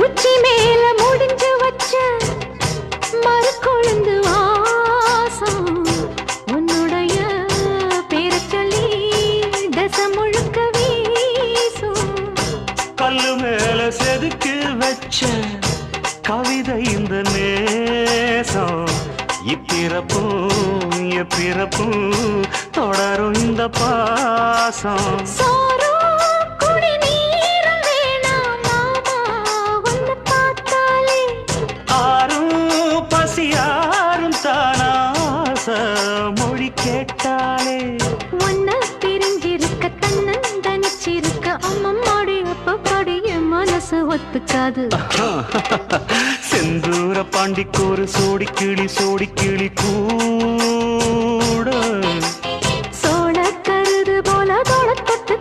உச்சி மேல முடிஞ்சு வச்ச மறு கொழுந்து வாசம் உன்னுடைய பேரை சொல்லி தசை முழுக்க வீசும். கல்லு மேல செதுக்கி வச்ச கவிதை இந்த நேசம் இப்பிறப்பும் எப்பிறப்பும் தொடரும் இந்த பாசம். சோறும் குடிநீரும் வேணாம் மாமா உன்னை பார்த்தாலே. ஆரும் பசியாரும் தானாச மொழி கேட்டாலே. உன்னை பிரிஞ்சிருக்க தன்னந்தனிச்சிருக்க அம்மம்மாடி அப்பப்பாடி என் மனசு ஒத்துக்காது. செந்தூர பாண்டிக்கு ஒரு சோடி கிளி கூட